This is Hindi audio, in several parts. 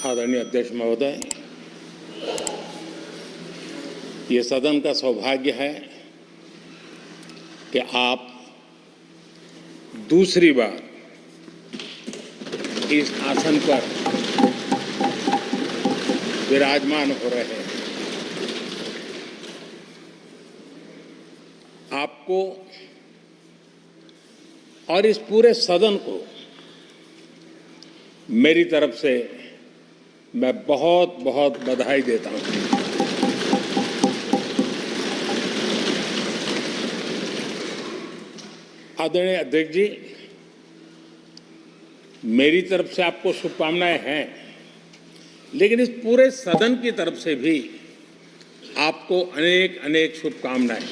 आदरणीय अध्यक्ष महोदय, ये सदन का सौभाग्य है कि आप दूसरी बार इस आसन पर विराजमान हो रहे हैं। आपको और इस पूरे सदन को मेरी तरफ से मैं बहुत बहुत बधाई देता हूं। आदरणीय अध्यक्ष जी, मेरी तरफ से आपको शुभकामनाएं हैं, लेकिन इस पूरे सदन की तरफ से भी आपको अनेक अनेक शुभकामनाएं।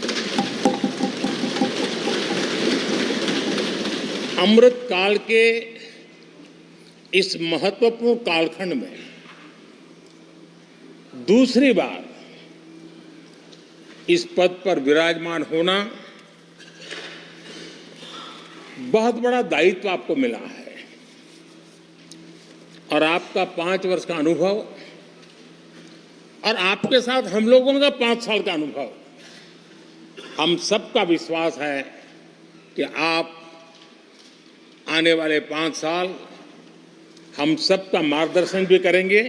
अमृत काल के इस महत्वपूर्ण कालखंड में दूसरी बार इस पद पर विराजमान होना बहुत बड़ा दायित्व आपको मिला है और आपका 5 वर्ष का अनुभव और आपके साथ हम लोगों का 5 साल का अनुभव, हम सबका विश्वास है कि आप आने वाले 5 साल हम सबका मार्गदर्शन भी करेंगे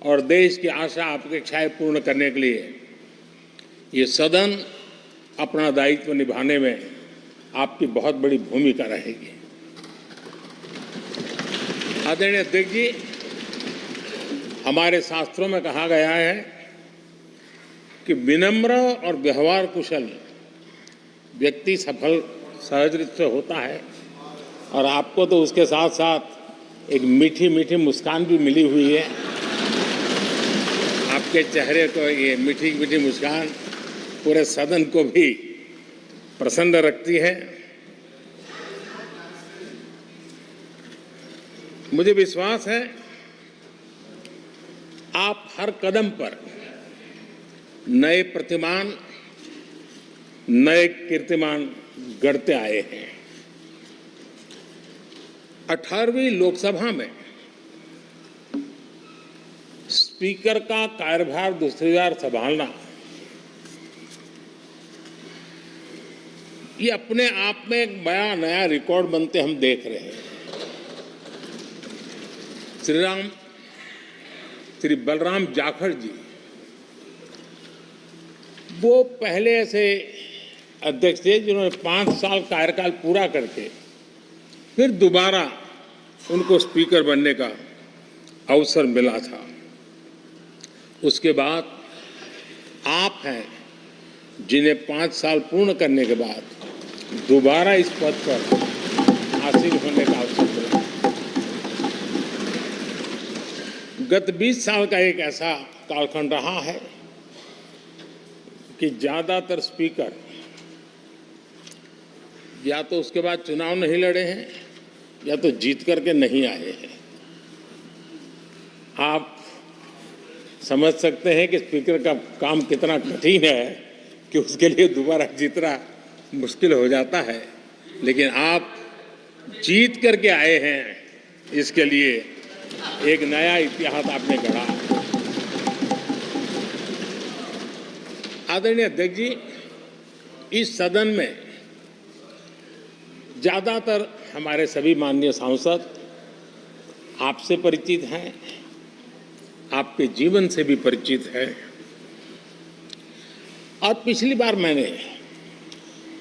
और देश की आशा अपेक्षाएं पूर्ण करने के लिए ये सदन अपना दायित्व निभाने में आपकी बहुत बड़ी भूमिका रहेगी। आदरणीय अध्यक्ष जी, हमारे शास्त्रों में कहा गया है कि विनम्र और व्यवहार कुशल व्यक्ति सफल सहज रूप से होता है और आपको तो उसके साथ साथ एक मीठी मीठी मुस्कान भी मिली हुई है। आपके चेहरे को ये मीठी मीठी मुस्कान पूरे सदन को भी प्रसन्न रखती है। मुझे विश्वास है आप हर कदम पर नए प्रतिमान, नए कीर्तिमान गढ़ते आए हैं। 18वीं लोकसभा में स्पीकर का कार्यभार दूसरी बार संभालना ये अपने आप में एक बड़ा नया रिकॉर्ड बनते हम देख रहे हैं। श्री बलराम जाखड़ जी वो पहले ऐसे अध्यक्ष थे जिन्होंने 5 साल कार्यकाल पूरा करके फिर दोबारा उनको स्पीकर बनने का अवसर मिला था। उसके बाद आप हैं जिन्हें 5 साल पूर्ण करने के बाद दोबारा इस पद पर आसीन होने का अवसर मिला। गत 20 साल का एक ऐसा कालखंड रहा है कि ज्यादातर स्पीकर या तो उसके बाद चुनाव नहीं लड़े हैं या तो जीत करके नहीं आए हैं। आप समझ सकते हैं कि स्पीकर का काम कितना कठिन है कि उसके लिए दोबारा जीतना मुश्किल हो जाता है, लेकिन आप जीत करके आए हैं, इसके लिए एक नया इतिहास आपने गढ़ा। आदरणीय अध्यक्ष जी, इस सदन में ज्यादातर हमारे सभी माननीय सांसद आपसे परिचित हैं, आपके जीवन से भी परिचित है और पिछली बार मैंने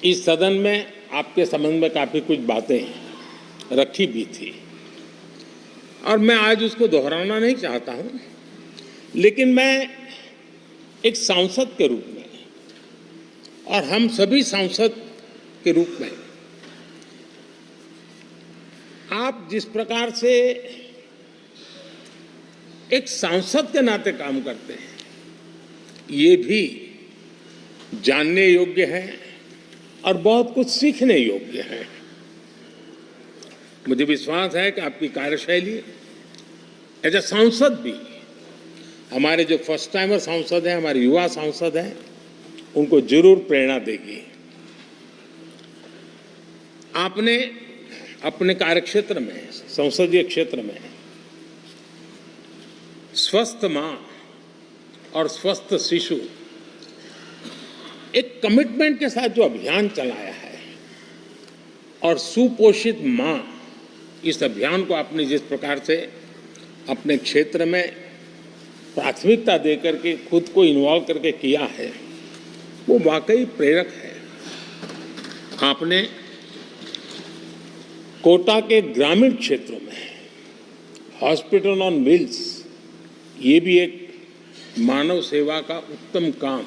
इस सदन में आपके संबंध में काफी कुछ बातें रखी भी थी और मैं आज उसको दोहराना नहीं चाहता हूं, लेकिन मैं एक सांसद के रूप में और हम सभी सांसद के रूप में आप जिस प्रकार से एक सांसद के नाते काम करते हैं, ये भी जानने योग्य है और बहुत कुछ सीखने योग्य है। मुझे विश्वास है कि आपकी कार्यशैली एज ए सांसद भी हमारे जो फर्स्ट टाइमर सांसद हैं, हमारे युवा सांसद हैं, उनको जरूर प्रेरणा देगी। आपने अपने कार्यक्षेत्र में, संसदीय क्षेत्र में स्वस्थ मां और स्वस्थ शिशु एक कमिटमेंट के साथ जो अभियान चलाया है और सुपोषित मां, इस अभियान को आपने जिस प्रकार से अपने क्षेत्र में प्राथमिकता देकर के खुद को इन्वॉल्व करके किया है, वो वाकई प्रेरक है। आपने कोटा के ग्रामीण क्षेत्रों में हॉस्पिटल ऑन व्हील्स, ये भी एक मानव सेवा का उत्तम काम,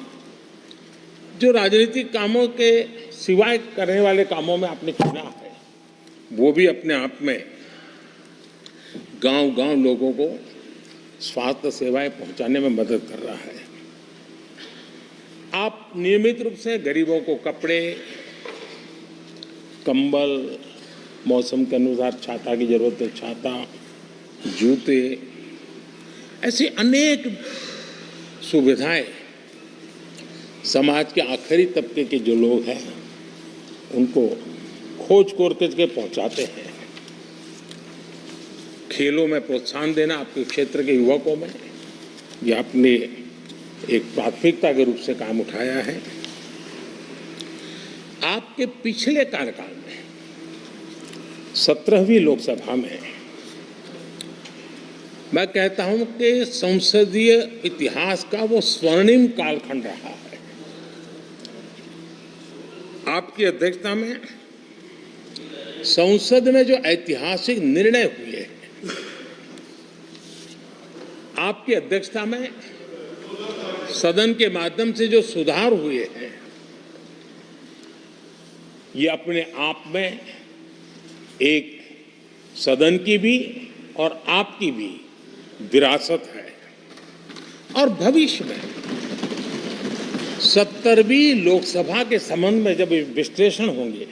जो राजनीतिक कामों के सिवाय करने वाले कामों में आपने चुना है, वो भी अपने आप में गांव-गांव लोगों को स्वास्थ्य सेवाएं पहुंचाने में मदद कर रहा है। आप नियमित रूप से गरीबों को कपड़े, कंबल, मौसम के अनुसार छाता की जरूरत है छाता, जूते, ऐसी अनेक सुविधाएं समाज के आखिरी तबके के जो लोग हैं उनको खोज करके पहुंचाते हैं। खेलों में प्रोत्साहन देना आपके क्षेत्र के युवकों में, ये आपने एक प्राथमिकता के रूप से काम उठाया है। आपके पिछले कार्यकाल में 17वीं लोकसभा में मैं कहता हूं कि संसदीय इतिहास का वो स्वर्णिम कालखंड रहा है। आपकी अध्यक्षता में संसद में जो ऐतिहासिक निर्णय हुए हैं, आपकी अध्यक्षता में सदन के माध्यम से जो सुधार हुए हैं, ये अपने आप में एक सदन की भी और आपकी भी विरासत है। और भविष्य में 70वीं लोकसभा के संबंध में जब विश्लेषण होंगे,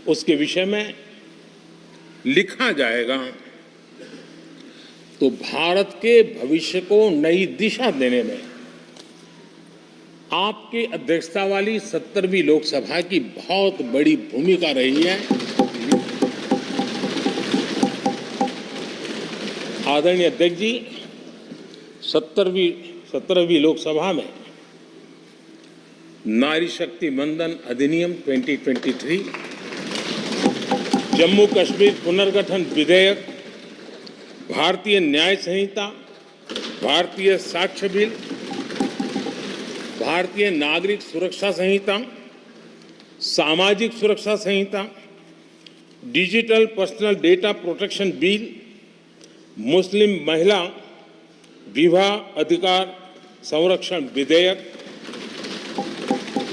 उसके विषय में लिखा जाएगा, तो भारत के भविष्य को नई दिशा देने में आपकी अध्यक्षता वाली 70वीं लोकसभा की बहुत बड़ी भूमिका रही है। आदरणीय अध्यक्ष जी, 17वीं लोकसभा में नारी शक्ति वंदन अधिनियम 2023, जम्मू कश्मीर पुनर्गठन विधेयक, भारतीय न्याय संहिता, भारतीय साक्ष्य बिल, भारतीय नागरिक सुरक्षा संहिता, सामाजिक सुरक्षा संहिता, digital personal data protection bill, मुस्लिम महिला विवाह अधिकार संरक्षण विधेयक,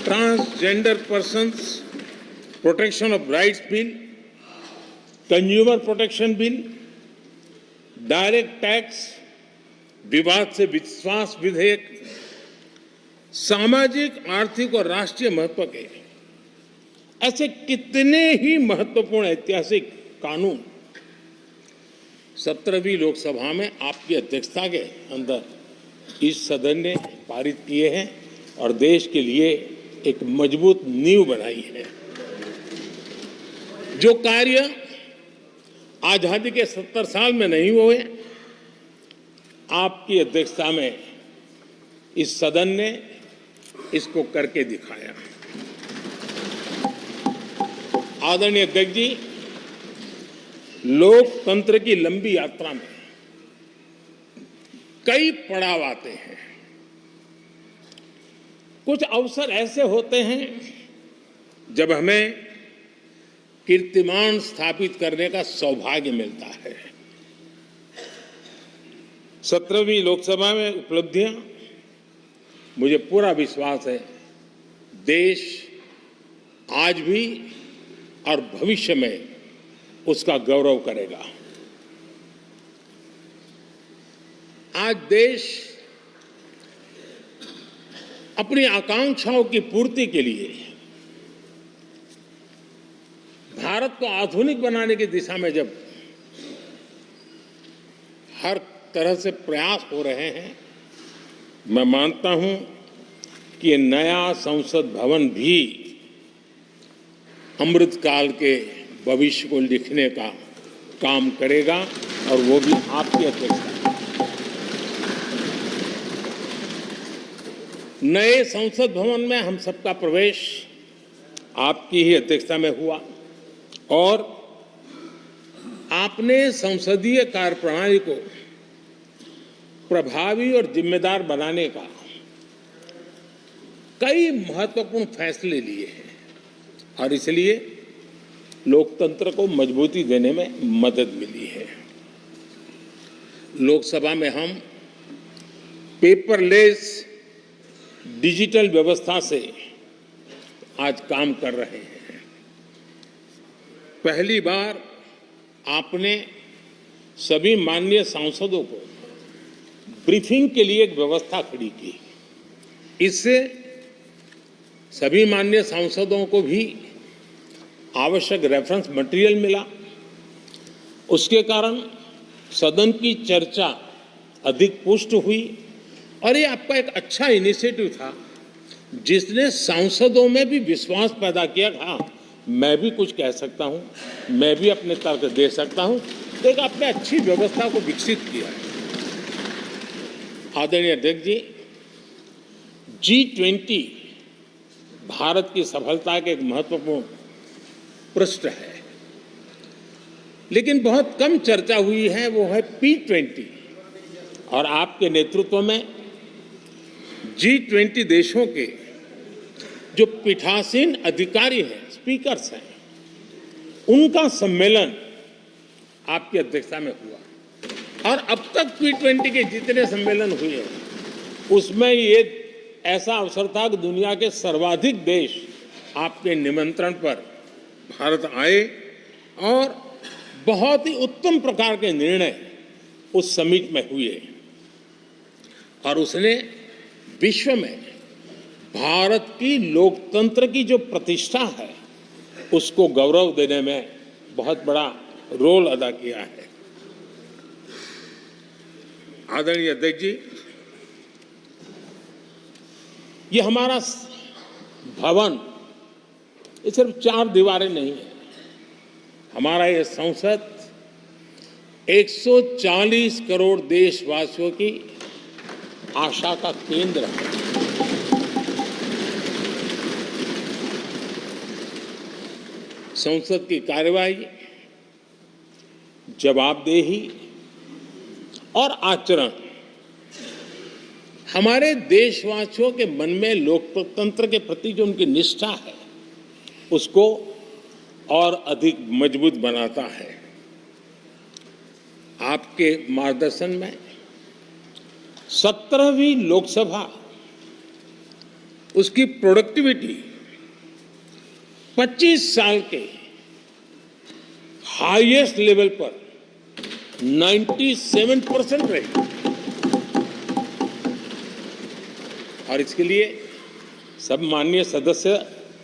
transgender persons protection of rights bill, consumer protection bill, direct tax विवाद से विश्वास विधेयक, सामाजिक, आर्थिक और राष्ट्रीय महत्व के ऐसे कितने ही महत्वपूर्ण ऐतिहासिक कानून 17वीं लोकसभा में आपकी अध्यक्षता के अंदर इस सदन ने पारित किए हैं और देश के लिए एक मजबूत नींव बनाई है। जो कार्य आजादी के 70 साल में नहीं हुए, आपकी अध्यक्षता में इस सदन ने इसको करके दिखाया। आदरणीय अध्यक्ष जी, लोकतंत्र की लंबी यात्रा में कई पड़ाव आते हैं। कुछ अवसर ऐसे होते हैं जब हमें कीर्तिमान स्थापित करने का सौभाग्य मिलता है। 17वीं लोकसभा में उपलब्धियां, मुझे पूरा विश्वास है देश आज भी और भविष्य में उसका गौरव करेगा। आज देश अपनी आकांक्षाओं की पूर्ति के लिए भारत को आधुनिक बनाने की दिशा में जब हर तरह से प्रयास हो रहे हैं, मैं मानता हूं कि ये नया संसद भवन भी अमृतकाल के भविष्य को लिखने का काम करेगा और वो भी आपकी अध्यक्षता में। नए संसद भवन में हम सबका प्रवेश आपकी ही अध्यक्षता में हुआ और आपने संसदीय कार्यप्रणाली को प्रभावी और जिम्मेदार बनाने का कई महत्वपूर्ण फैसले लिए हैं और इसलिए लोकतंत्र को मजबूती देने में मदद मिली है। लोकसभा में हम पेपरलेस डिजिटल व्यवस्था से आज काम कर रहे हैं। पहली बार आपने सभी माननीय सांसदों को ब्रीफिंग के लिए एक व्यवस्था खड़ी की। इससे सभी माननीय सांसदों को भी आवश्यक रेफरेंस मटेरियल मिला। उसके कारण सदन की चर्चा अधिक पुष्ट हुई और ये आपका एक अच्छा इनिशिएटिव था जिसने सांसदों में भी विश्वास पैदा किया। हाँ, मैं भी कुछ कह सकता हूं, मैं भी अपने तर्क दे सकता हूं। तो एक आपने अच्छी व्यवस्था को विकसित किया है। आदरणीय अध्यक्ष जी, G20 भारत की सफलता के एक महत्वपूर्ण पृष्ठ है, लेकिन बहुत कम चर्चा हुई है, वो है P20 और आपके नेतृत्व में G20 देशों के जो पीठासीन अधिकारी हैं, स्पीकर्स हैं, उनका सम्मेलन आपकी अध्यक्षता में हुआ और अब तक P20 के जितने सम्मेलन हुए हैं उसमें ये ऐसा अवसर था कि दुनिया के सर्वाधिक देश आपके निमंत्रण पर भारत आए और बहुत ही उत्तम प्रकार के निर्णय उस समिट में हुए और उसने विश्व में भारत की लोकतंत्र की जो प्रतिष्ठा है उसको गौरव देने में बहुत बड़ा रोल अदा किया है। आदरणीय अध्यक्ष जी, ये हमारा भवन ये सिर्फ 4 दीवारें नहीं है। हमारा ये संसद 140 करोड़ देशवासियों की आशा का केंद्र है। संसद की कार्यवाही, जवाबदेही और आचरण हमारे देशवासियों के मन में लोकतंत्र के प्रति जो उनकी निष्ठा है उसको और अधिक मजबूत बनाता है। आपके मार्गदर्शन में 17वीं लोकसभा उसकी प्रोडक्टिविटी 25 साल के हाईएस्ट लेवल पर 97% रही और इसके लिए सब माननीय सदस्य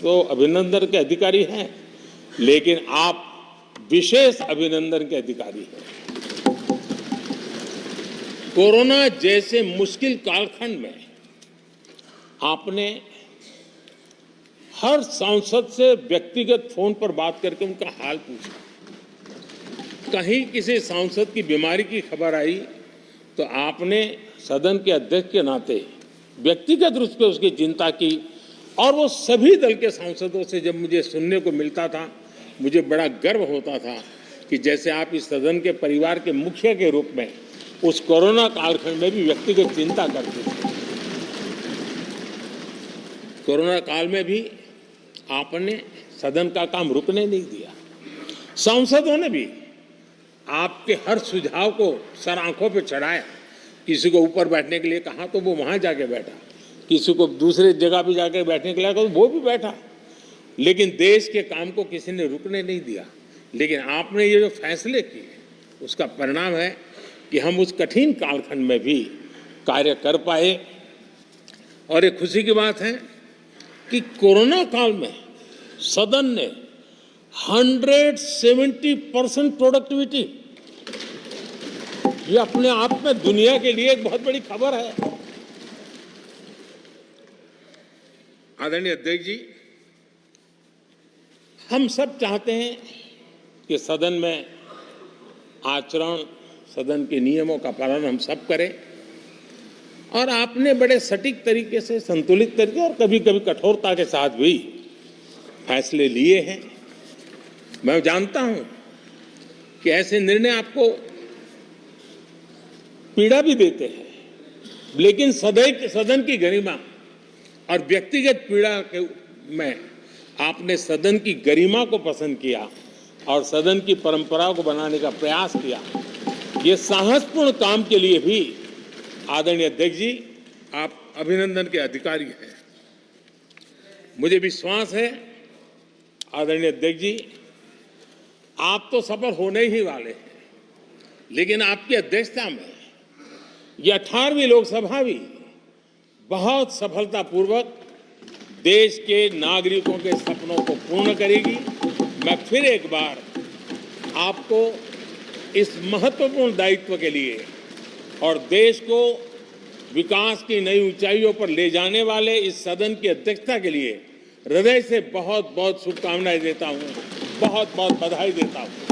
तो अभिनंदन के अधिकारी हैं, लेकिन आप विशेष अभिनंदन के अधिकारी हैं। कोरोना जैसे मुश्किल कालखंड में आपने हर सांसद से व्यक्तिगत फोन पर बात करके उनका हाल पूछा। कहीं किसी सांसद की बीमारी की खबर आई तो आपने सदन के अध्यक्ष के नाते व्यक्तिगत रूप से उसकी चिंता की और वो सभी दल के सांसदों से जब मुझे सुनने को मिलता था मुझे बड़ा गर्व होता था कि जैसे आप इस सदन के परिवार के मुखिया के रूप में उस कोरोना कालखंड में भी व्यक्तिगत चिंता करते थे। कोरोना काल में भी आपने सदन का काम रुकने नहीं दिया। सांसदों ने भी आपके हर सुझाव को सर आंखों पे चढ़ाया। किसी को ऊपर बैठने के लिए कहा तो वो वहां जाके बैठा, किसी को दूसरे जगह पे जाके बैठने के लिए कहा तो वो भी बैठा, लेकिन देश के काम को किसी ने रुकने नहीं दिया। लेकिन आपने ये जो फैसले किए उसका परिणाम है कि हम उस कठिन कालखंड में भी कार्य कर पाए और ये खुशी की बात है कि कोरोना काल में सदन ने 170% प्रोडक्टिविटी, ये अपने आप में दुनिया के लिए एक बहुत बड़ी खबर है। आदरणीय अध्यक्ष जी, हम सब चाहते हैं कि सदन में आचरण, सदन के नियमों का पालन हम सब करें और आपने बड़े सटीक तरीके से, संतुलित तरीके और कभी कभी कठोरता के साथ भी फैसले लिए हैं। मैं जानता हूं कि ऐसे निर्णय आपको पीड़ा भी देते हैं, लेकिन सदन की गरिमा और व्यक्तिगत पीड़ा के में आपने सदन की गरिमा को पसंद किया और सदन की परंपरा को बनाने का प्रयास किया। ये साहसपूर्ण काम के लिए भी आदरणीय अध्यक्ष जी, आप अभिनंदन के अधिकारी हैं। मुझे विश्वास है आदरणीय अध्यक्ष जी, आप तो सफल होने ही वाले हैं, लेकिन आपकी अध्यक्षता में ये 18वीं लोकसभा भी बहुत सफलतापूर्वक देश के नागरिकों के सपनों को पूर्ण करेगी। मैं फिर एक बार आपको इस महत्वपूर्ण दायित्व के लिए और देश को विकास की नई ऊंचाइयों पर ले जाने वाले इस सदन की अध्यक्षता के लिए हृदय से बहुत बहुत शुभकामनाएं देता हूं, बहुत बहुत बधाई देता हूं।